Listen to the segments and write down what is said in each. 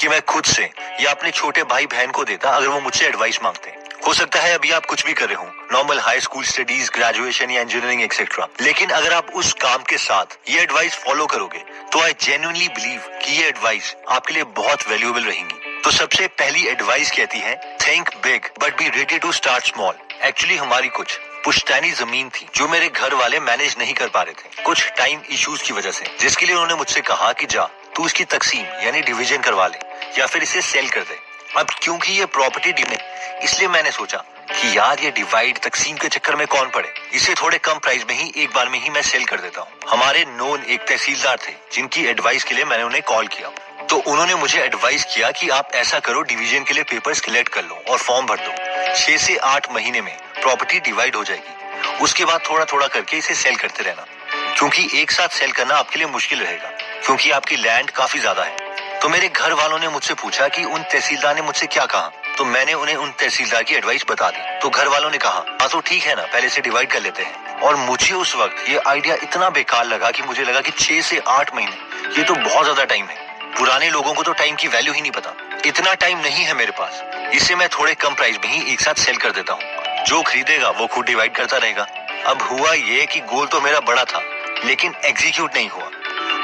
कि मैं खुद से या अपने छोटे भाई बहन को देता अगर वो मुझसे एडवाइस मांगते। हो सकता है अभी आप कुछ भी कर रहे हो, normal high school studies, graduation या इंजीनियरिंग एक्सेट्रा, लेकिन अगर आप उस काम के साथ ये एडवाइस फॉलो करोगे तो आई जेन्युइनली बिलीव कि ये एडवाइस आपके लिए बहुत वैल्यूएबल रहेंगी। तो सबसे पहली एडवाइस कहती है, think big but be ready to start small. Actually हमारी कुछ पुश्तैनी जमीन थी जो मेरे घर वाले मैनेज नहीं कर पा रहे थे कुछ टाइम इश्यूज की वजह से, जिसके लिए उन्होंने मुझसे कहा कि जा तू इसकी तकसीम यानी डिवीजन करवा ले या फिर इसे सेल कर दे। अब क्योंकि ये प्रॉपर्टी डील, इसलिए मैंने सोचा कि यार ये डिवाइड तकसीम के चक्कर में कौन पड़े, इसे थोड़े कम प्राइस में ही एक बार में ही मैं सेल कर देता हूँ। हमारे नोन एक तहसीलदार थे जिनकी एडवाइस के लिए मैंने उन्हें कॉल किया, तो उन्होंने मुझे एडवाइस किया कि आप ऐसा करो, डिवीजन के लिए पेपर्स कलेक्ट कर लो और फॉर्म भर दो। 6 से 8 महीने में प्रॉपर्टी डिवाइड हो जाएगी, उसके बाद थोड़ा थोड़ा करके इसे सेल करते रहना, क्योंकि एक साथ सेल करना आपके लिए मुश्किल रहेगा क्योंकि आपकी लैंड काफी ज्यादा है। तो मेरे घर वालों ने मुझसे पूछा कि उन तहसीलदार ने मुझसे क्या कहा, तो मैंने उन्हें उन तहसीलदार की एडवाइस बता दी। तो घर वालों ने कहा हाँ तो ठीक है ना, पहले से डिवाइड कर लेते हैं। और मुझे उस वक्त ये आइडिया इतना बेकार लगा कि मुझे लगा कि 6 से 8 महीने ये तो बहुत ज्यादा टाइम है। पुराने लोगों को तो टाइम की वैल्यू ही नहीं पता, इतना टाइम नहीं है मेरे पास, इसे मैं थोड़े कम प्राइस में ही एक साथ सेल कर देता हूँ, जो खरीदेगा वो खुद डिवाइड करता रहेगा। अब हुआ ये कि गोल तो मेरा बड़ा था लेकिन एग्जीक्यूट नहीं हुआ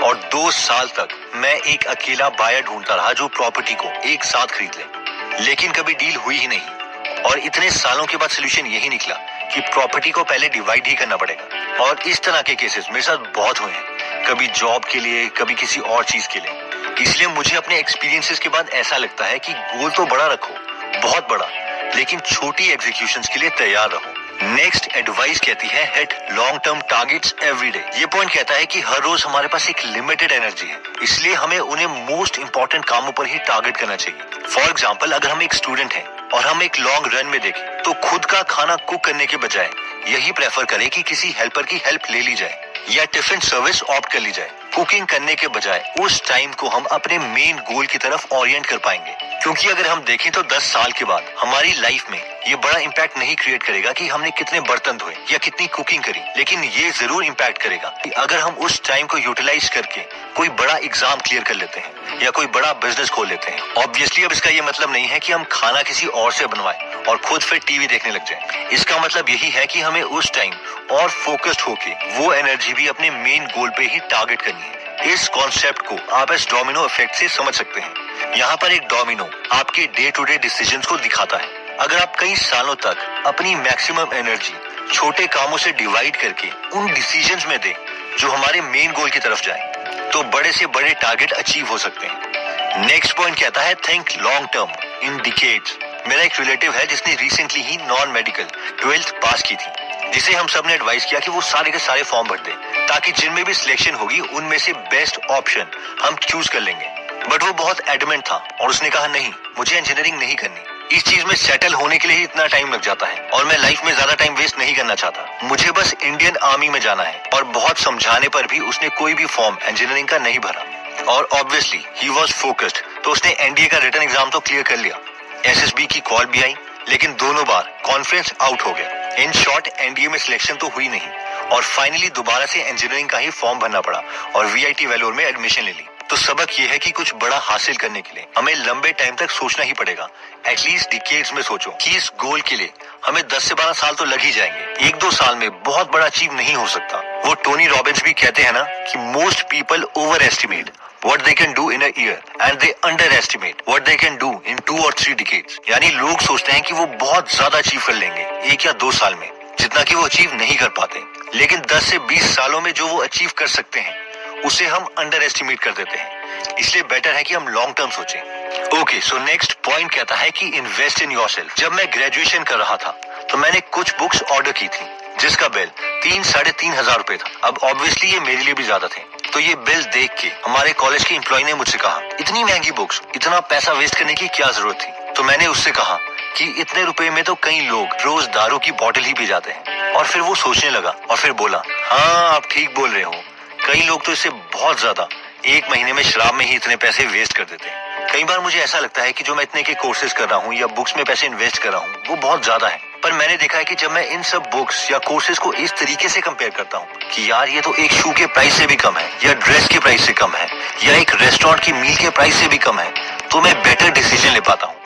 और 2 साल तक मैं एक अकेला बायर ढूंढता रहा जो प्रॉपर्टी को एक साथ खरीद ले, लेकिन कभी डील हुई ही नहीं। और इतने सालों के बाद सोल्यूशन यही निकला कि प्रॉपर्टी को पहले डिवाइड ही करना पड़ेगा। और इस तरह के केसेस मेरे साथ बहुत हुए हैं, कभी जॉब के लिए, कभी किसी और चीज के लिए। इसलिए मुझे अपने एक्सपीरियंसेस के बाद ऐसा लगता है कि गोल तो बड़ा रखो, बहुत बड़ा, लेकिन छोटी एग्जीक्यूशंस के लिए तैयार रहो। नेक्स्ट एडवाइस कहती है, hit long term targets every day. ये पॉइंट कहता है कि हर रोज हमारे पास एक लिमिटेड एनर्जी है, इसलिए हमें उन्हें मोस्ट इंपॉर्टेंट कामों पर ही टारगेट करना चाहिए। फॉर एग्जाम्पल, अगर हम एक स्टूडेंट हैं और हम एक लॉन्ग रन में देखें तो खुद का खाना कुक करने के बजाय यही प्रेफर करें कि किसी हेल्पर की हेल्प ले ली जाए या टिफिन सर्विस ऑप्ट कर ली जाए। कुकिंग करने के बजाय उस टाइम को हम अपने मेन गोल की तरफ ओरिएंट कर पाएंगे, क्योंकि अगर हम देखें तो 10 साल के बाद हमारी लाइफ में ये बड़ा इम्पैक्ट नहीं क्रिएट करेगा कि हमने कितने बर्तन धोए या कितनी कुकिंग करी, लेकिन ये जरूर इम्पैक्ट करेगा कि अगर हम उस टाइम को यूटिलाइज करके कोई बड़ा एग्जाम क्लियर कर लेते हैं या कोई बड़ा बिजनेस खोल लेते हैं। ऑब्वियसली अब इसका ये मतलब नहीं है कि हम खाना किसी और से बनवाएं और खुद फिर टीवी देखने लग जाएं। इसका मतलब यही है कि हमें उस टाइम और फोकस्ड होके वो एनर्जी भी अपने मेन गोल पे ही टारगेट करनी है। इस कॉन्सेप्ट को आप इस डोमिनो इफेक्ट से समझ सकते हैं। यहाँ पर एक डोमिनो आपके डे टू डे डिसीजंस को दिखाता है। अगर आप कई सालों तक अपनी मैक्सिमम एनर्जी छोटे कामों से डिवाइड करके उन डिसीजंस में दें जो हमारे मेन गोल की तरफ जाए, तो बड़े से बड़े टारगेट अचीव हो सकते हैं। नेक्स्ट पॉइंट कहता है, think long term in decades. मेरा एक रिलेटिव है जिसने रिसेंटली ही नॉन मेडिकल 12th पास की थी, जिसे हम सब ने एडवाइस किया कि वो सारे के सारे फॉर्म भर दे ताकि जिनमें भी सिलेक्शन होगी उनमें से बेस्ट ऑप्शन हम चूज कर लेंगे। बट वो बहुत एडमेंट था और उसने कहा नहीं, मुझे इंजीनियरिंग नहीं करनी, इस चीज में सेटल होने के लिए ही इतना टाइम लग जाता है और मैं लाइफ में ज्यादा टाइम वेस्ट नहीं करना चाहता, मुझे बस इंडियन आर्मी में जाना है। और बहुत समझाने पर भी उसने कोई भी फॉर्म इंजीनियरिंग का नहीं भरा और ऑब्वियसली ही वाज फोकस्ड, तो उसने एनडीए का रिटन एग्जाम तो क्लियर कर लिया। एसएसबी की कॉल भी आई लेकिन दोनों बार कॉन्फ्रेंस आउट हो गया। इन शॉर्ट एनडीए में सिलेक्शन तो हुई नहीं और फाइनली दोबारा से इंजीनियरिंग का ही फॉर्म भरना पड़ा और वीआईटी वेलोर में एडमिशन ले ली। तो सबक ये है कि कुछ बड़ा हासिल करने के लिए हमें लंबे टाइम तक सोचना ही पड़ेगा। एटलीस्ट डिकेड्स में सोचो कि इस गोल के लिए हमें 10 से 12 साल तो लग ही जाएंगे। 1-2 साल में बहुत बड़ा अचीव नहीं हो सकता। वो टोनी रॉबिन्स भी कहते हैं ना कि most people over estimate what they can do in a year and they underestimate what they can do in 2 or 3 decades। यानी लोग सोचते हैं कि वो बहुत ज्यादा अचीव कर लेंगे 1 या 2 साल में, जितना कि वो अचीव नहीं कर पाते, लेकिन 10 से 20 सालों में जो वो अचीव कर सकते हैं उसे हम अंडर एस्टिमेट कर देते हैं। इसलिए बेटर है कि हम लॉन्ग टर्म सोचें। ओके, सो नेक्स्ट पॉइंट कहता है कि इन्वेस्ट इन योरसेल्फ। जब मैं ग्रेजुएशन कर रहा था तो मैंने कुछ बुक्स ऑर्डर की थी जिसका बिल 3-3.5 हजार रुपए था। अब ऑब्वियसली ये मेरे लिए भी ज्यादा थे, तो ये बिल देख के हमारे कॉलेज के एम्प्लॉय ने मुझसे कहा, इतनी महंगी बुक्स, इतना पैसा वेस्ट करने की क्या जरूरत थी। तो मैंने उससे कहा कि इतने रुपए में तो कई लोग रोज दारू की बोतल ही पी जाते हैं। और फिर वो सोचने लगा और फिर बोला, हाँ आप ठीक बोल रहे हो, कई लोग तो इससे बहुत ज्यादा 1 महीने में शराब में ही इतने पैसे वेस्ट कर देते हैं। कई बार मुझे ऐसा लगता है कि जो मैं इतने के कोर्सेज कर रहा हूँ या बुक्स में पैसे इन्वेस्ट कर रहा हूँ वो बहुत ज्यादा है, पर मैंने देखा है कि जब मैं इन सब बुक्स या कोर्सेज को इस तरीके से कंपेयर करता हूँ कि यार ये तो एक शू के प्राइस से भी कम है या ड्रेस के प्राइस से कम है या एक रेस्टोरेंट की मील के प्राइस से भी कम है, तो मैं बेटर डिसीजन ले पाता हूँ।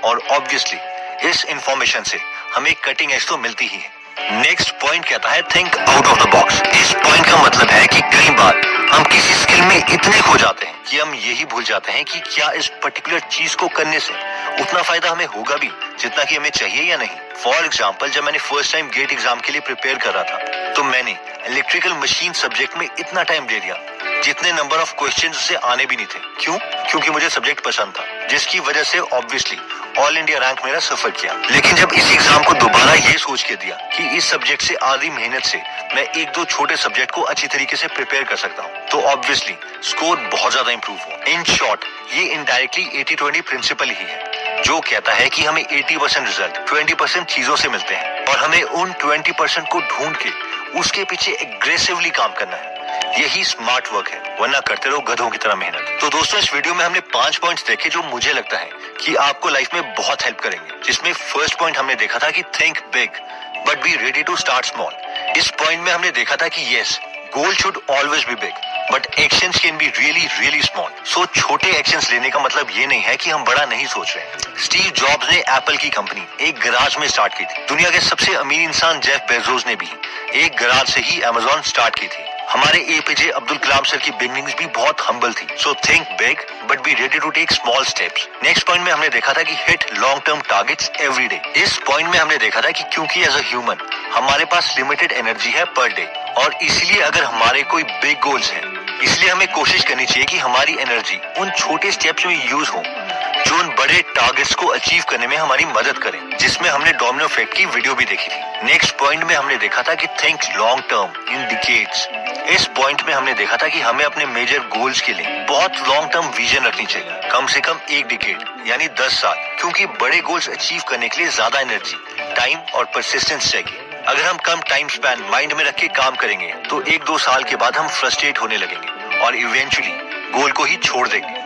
और ऑब्वियसली इस इंफॉर्मेशन से हमें कटिंग एज तो मिलती ही है। नेक्स्ट पॉइंट कहता है think out of the box. इस पॉइंट का मतलब है कि कई बार हम किसी स्किल में इतने खो जाते हैं कि हम यही भूल जाते हैं कि क्या इस पर्टिकुलर चीज को करने से उतना फायदा हमें होगा भी जितना कि हमें चाहिए या नहीं। फॉर एग्जाम्पल, जब मैंने फर्स्ट टाइम गेट एग्जाम के लिए प्रिपेयर कर रहा था तो मैंने इलेक्ट्रिकल मशीन सब्जेक्ट में इतना टाइम दे दिया जितने नंबर ऑफ क्वेश्चन उससे आने भी नहीं थे। क्यों? क्योंकि मुझे सब्जेक्ट पसंद था, जिसकी वजह से ऑब्वियसली ऑल इंडिया रैंक मेरा सफर किया। लेकिन जब इस एग्जाम को दोबारा ये सोच के दिया कि इस सब्जेक्ट से आधी मेहनत से मैं एक दो छोटे सब्जेक्ट को अच्छी तरीके से प्रिपेयर कर सकता हूँ, तो ऑब्वियसली स्कोर बहुत ज्यादा इंप्रूव हुआ। इन शॉर्ट, ये इनडायरेक्टली 80-20 प्रिंसिपल ही है जो कहता है कि हमें 80% रिजल्ट 20% चीजों से मिलते हैं और हमें उन 20% को ढूंढ के उसके पीछे एग्रेसिवली काम करना है। यही स्मार्ट वर्क है, वरना करते रहो गधों की तरह मेहनत। तो दोस्तों, इस वीडियो में हमने 5 पॉइंट्स देखे जो मुझे लगता है कि आपको लाइफ में बहुत हेल्प करेंगे। जिसमें फर्स्ट पॉइंट हमने देखा था कि think big but be ready to start small. इस पॉइंट में हमने देखा था कि yes, goal should always be big but actions can be really small. So छोटे एक्शंस लेने का मतलब ये नहीं है कि हम बड़ा नहीं सोच रहे। स्टीव जॉब्स ने एप्पल की कंपनी एक गराज में स्टार्ट की थी। दुनिया के सबसे अमीर इंसान जेफ बेजोस ने भी एक गराज से ही अमेज़न स्टार्ट की थी। हमारे एपीजे अब्दुल कलाम सर की बिगिनिंग्स भी बहुत हम्बल थी। So think big but be ready to take small steps. Next point में हमने देखा था कि hit long term targets every day. इस पॉइंट में हमने देखा था कि क्योंकि एज अ ह्यूमन हमारे पास लिमिटेड एनर्जी है पर डे, और इसलिए अगर हमारे कोई बिग गोल्स हैं, इसलिए हमें कोशिश करनी चाहिए कि हमारी एनर्जी उन छोटे स्टेप्स में यूज हो जो उन बड़े टारगेट्स को अचीव करने में हमारी मदद करें, जिसमें हमने डोमिनो इफेक्ट की वीडियो भी देखी थी। नेक्स्ट पॉइंट में हमने देखा था कि think long term in decades. इस पॉइंट में हमने देखा था कि हमें अपने मेजर गोल्स के लिए बहुत लॉन्ग टर्म विजन रखनी चाहिए, कम से कम 1 डिकेड यानी 10 साल, क्योंकि बड़े गोल्स अचीव करने के लिए ज्यादा एनर्जी, टाइम और परसिस्टेंस चाहिए। अगर हम कम टाइम स्पैन माइंड में रख के काम करेंगे तो 1-2 साल के बाद हम फ्रस्ट्रेट होने लगेंगे और इवेंचुअली गोल को ही छोड़ देंगे।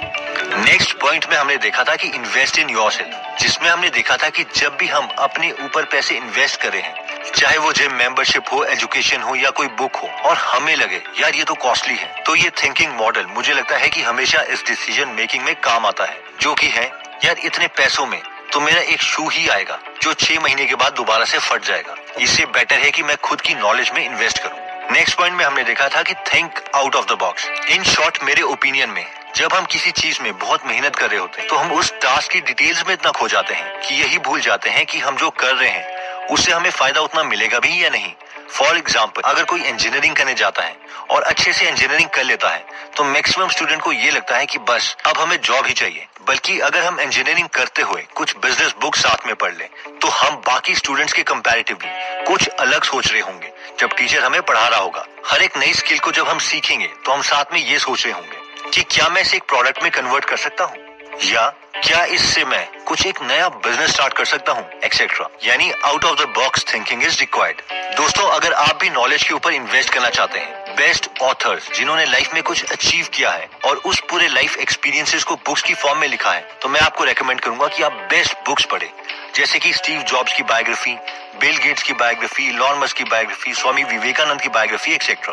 नेक्स्ट पॉइंट में हमने देखा था कि इन्वेस्ट इन योरसेल्फ, जिसमें हमने देखा था कि जब भी हम अपने ऊपर पैसे इन्वेस्ट कर रहे हैं, चाहे वो जिम मेंबरशिप हो, एजुकेशन हो या कोई बुक हो, और हमें लगे यार ये तो कॉस्टली है, तो ये थिंकिंग मॉडल मुझे लगता है कि हमेशा इस डिसीजन मेकिंग में काम आता है, जो कि है यार इतने पैसों में तो मेरा एक शू ही आएगा जो 6 महीने के बाद दोबारा से फट जाएगा। इससे बेटर है कि मैं खुद की नॉलेज में इन्वेस्ट करूं। नेक्स्ट पॉइंट में हमने देखा था कि think out of the box. In short, मेरे ओपिनियन में जब हम किसी चीज में बहुत मेहनत कर रहे होते हैं तो हम उस टास्क की डिटेल्स में इतना खो जाते हैं कि यही भूल जाते हैं कि हम जो कर रहे हैं उससे हमें फायदा उतना मिलेगा भी या नहीं। फॉर एग्जाम्पल, अगर कोई इंजीनियरिंग करने जाता है और अच्छे से इंजीनियरिंग कर लेता है तो मैक्सिमम स्टूडेंट को ये लगता है कि बस अब हमें जॉब ही चाहिए। बल्कि अगर हम इंजीनियरिंग करते हुए कुछ बिजनेस बुक साथ में पढ़ लें तो हम बाकी स्टूडेंट्स के कंपैरेटिवली कुछ अलग सोच रहे होंगे जब टीचर हमें पढ़ा रहा होगा। हर एक नई स्किल को जब हम सीखेंगे तो हम साथ में ये सोच रहे होंगे कि क्या मैं इसे एक प्रोडक्ट में कन्वर्ट कर सकता हूँ, या क्या इससे मैं कुछ एक नया बिजनेस स्टार्ट कर सकता हूँ, एक्सेट्रा। यानी out of the box thinking is required. दोस्तों, अगर आप भी नॉलेज के ऊपर इन्वेस्ट करना चाहते हैं, बेस्ट ऑथर्स जिन्होंने लाइफ में कुछ अचीव किया है और उस पूरे लाइफ एक्सपीरियंसेस को बुक्स की फॉर्म में लिखा है, तो मैं आपको रेकमेंड करूंगा कि आप बेस्ट बुक्स पढ़ें, जैसे कि स्टीव जॉब्स की बायोग्राफी, बिल गेट्स की बायोग्राफी, इलॉन मस्क की बायोग्राफी, स्वामी विवेकानंद की बायोग्राफी, एक्सेट्रा।